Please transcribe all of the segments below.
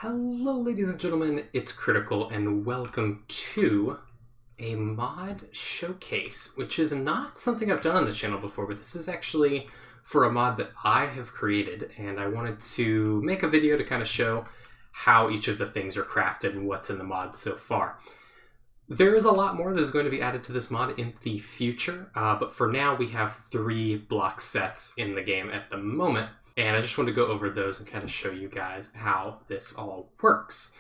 Hello ladies and gentlemen, it's Critical and welcome to a mod showcase, which is not something I've done on the channel before, but this is actually for a mod that I have created, and I wanted to make a video to kind of show how each of the things are crafted and what's in the mod so far. There is a lot more that is going to be added to this mod in the future, but for now we have 3 block sets in the game at the moment. And I just wanted to go over those and kind of show you guys how this all works.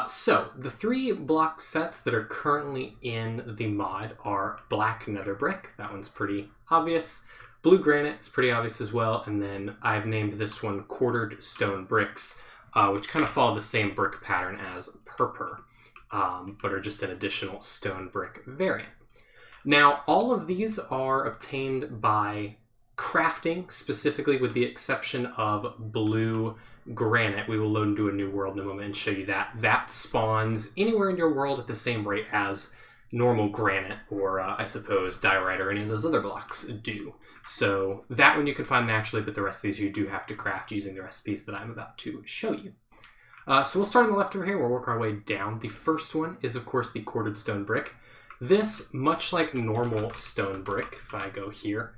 So the 3 block sets that are currently in the mod are Black Nether Brick. That one's pretty obvious. Blue Granite is pretty obvious as well. And then I've named this one Quartered Stone Bricks, which kind of follow the same brick pattern as Purpur, but are just an additional stone brick variant. Now, all of these are obtained by crafting, specifically with the exception of Blue Granite. We will load into a new world in a moment and show you that. That spawns anywhere in your world at the same rate as normal granite, or I suppose diorite or any of those other blocks do. So that one you can find naturally, but the rest of these you do have to craft using the recipes that I'm about to show you. So we'll start on the left over here. We'll work our way down. The first one is, of course, the quartered stone brick. This, much like normal stone brick, if I go here,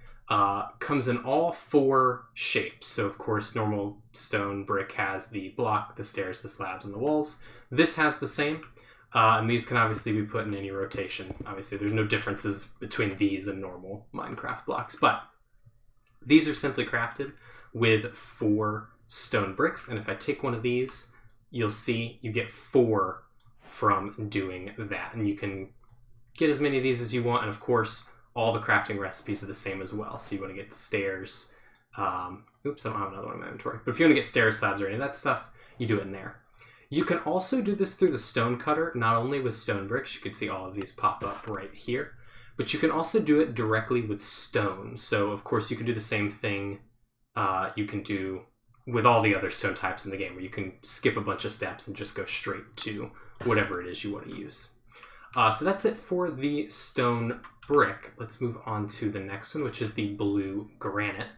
comes in all 4 shapes. So of course normal stone brick has the block, the stairs, the slabs, and the walls. This has the same, and these can obviously be put in any rotation. Obviously there's no differences between these and normal Minecraft blocks, but these are simply crafted with 4 stone bricks, and if I take one of these, you'll see you get 4 from doing that, and you can get as many of these as you want, and of course all the crafting recipes are the same as well. So you want to get stairs. Oops, I don't have another one in my inventory. But if you want to get stairs, slabs, or any of that stuff, you do it in there. You can also do this through the stone cutter, not only with stone bricks. You can see all of these pop up right here. But you can also do it directly with stone. So, of course, you can do the same thing you can do with all the other stone types in the game, where you can skip a bunch of steps and just go straight to whatever it is you want to use. So that's it for the stone brick. Let's move on to the next one, which is the Blue Granite.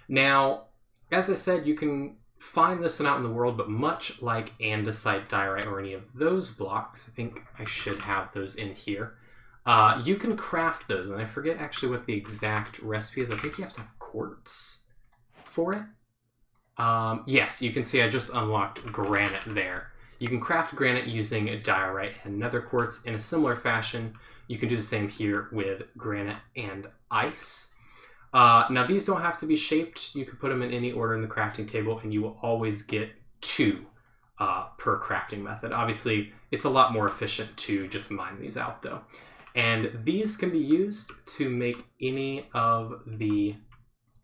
Now, as I said, you can find this one out in the world, but much like andesite, diorite, or any of those blocks, I think I should have those in here, you can craft those, and I forget actually what the exact recipe is. I think you have to have quartz for it. Yes, you can see I just unlocked granite there. You can craft granite using diorite and nether quartz in a similar fashion. You can do the same here with granite and ice. Now these don't have to be shaped. You can put them in any order in the crafting table, and you will always get 2 per crafting method. Obviously, it's a lot more efficient to just mine these out though. And these can be used to make any of the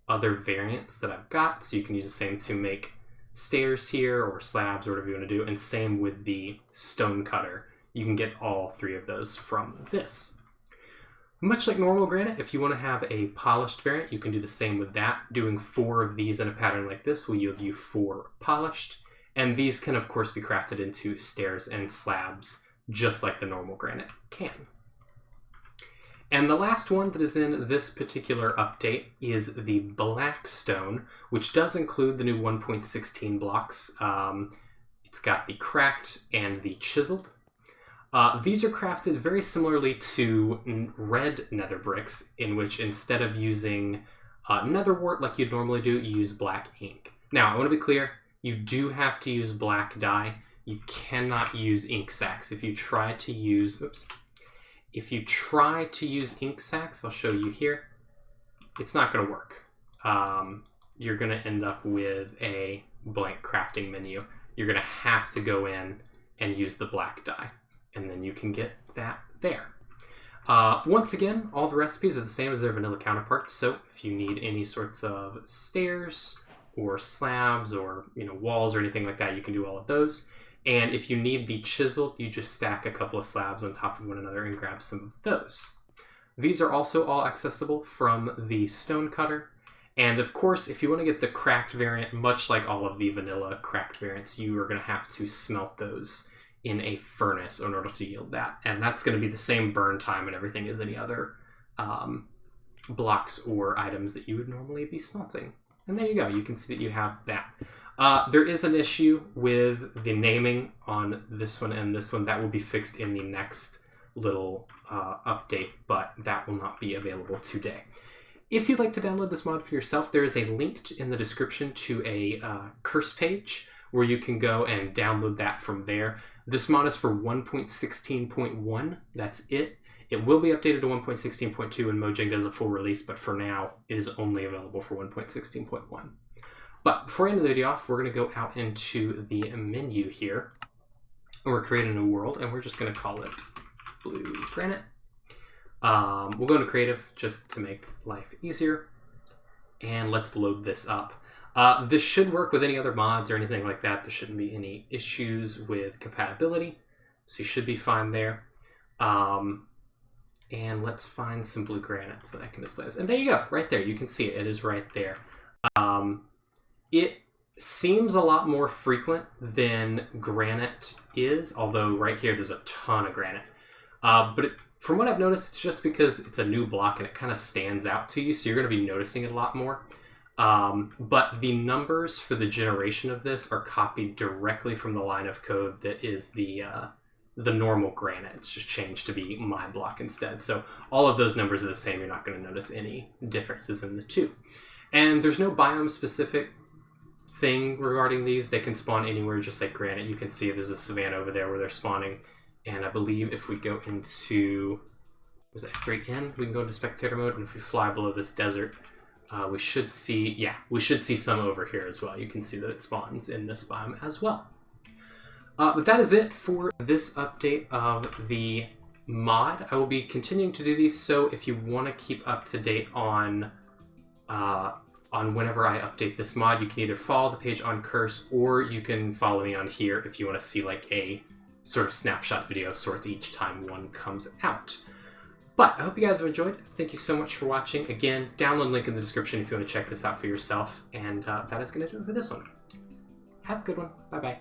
other variants that I've got. So you can use the same to make stairs here, or slabs, or whatever you want to do, and same with the stone cutter. You can get all 3 of those from this. Much like normal granite, if you want to have a polished variant, you can do the same with that. Doing 4 of these in a pattern like this will yield you 4 polished, and these can of course be crafted into stairs and slabs, just like the normal granite can. And the last one that is in this particular update is the Black Stone, which does include the new 1.16 blocks. It's got the cracked and the chiseled. These are crafted very similarly to red nether bricks, in which instead of using nether wart like you'd normally do, you use black ink. Now, I want to be clear, you do have to use black dye. You cannot use ink sacs. If you try to use, ink sacs, I'll show you here, it's not going to work. You're going to end up with a blank crafting menu. You're going to have to go in and use the black dye, and then you can get that there. Once again, all the recipes are the same as their vanilla counterparts, so if you need any sorts of stairs or slabs or walls or anything like that, you can do all of those. And if you need the chiseled, you just stack a couple of slabs on top of one another and grab some of those. These are also all accessible from the stone cutter. And of course, if you want to get the cracked variant, much like all of the vanilla cracked variants, you are going to have to smelt those in a furnace in order to yield that. And that's going to be the same burn time and everything as any other blocks or items that you would normally be smelting. And there you go. You can see that you have that. There is an issue with the naming on this one and this one. That will be fixed in the next little update, but that will not be available today. If you'd like to download this mod for yourself, there is a link in the description to a curse page where you can go and download that from there. This mod is for 1.16.1. That's it. It will be updated to 1.16.2 when Mojang does a full release, but for now, it is only available for 1.16.1. But before I end the video off, we're going to go out into the menu here, and we're creating a new world, and we're just going to call it Blue Granite. We'll go into creative just to make life easier, and let's load this up. This should work with any other mods or anything like that. There shouldn't be any issues with compatibility, so you should be fine there. And let's find some blue granites that I can display this. And there you go, right there. You can see it. It is right there. It seems a lot more frequent than granite is, although right here there's a ton of granite. But from what I've noticed, it's just because it's a new block and it kind of stands out to you, so you're going to be noticing it a lot more. But the numbers for the generation of this are copied directly from the line of code that is the normal granite. It's just changed to be my block instead. So all of those numbers are the same. You're not going to notice any differences in the two. And there's no biome specific thing regarding these. They can spawn anywhere, just like granite. You can see there's a savanna over there where they're spawning. And I believe if we go into, was that F3N? We can go into spectator mode, and if we fly below this desert, we should see some over here as well. You can see that it spawns in this biome as well. But that is it for this update of the mod. I will be continuing to do these, so if you want to keep up to date on whenever I update this mod, you can either follow the page on Curse, or you can follow me on here if you want to see like a sort of snapshot video of sorts each time one comes out. But I hope you guys have enjoyed. Thank you so much for watching. Again, download link in the description if you want to check this out for yourself. And that is going to do it for this one. Have a good one. Bye-bye.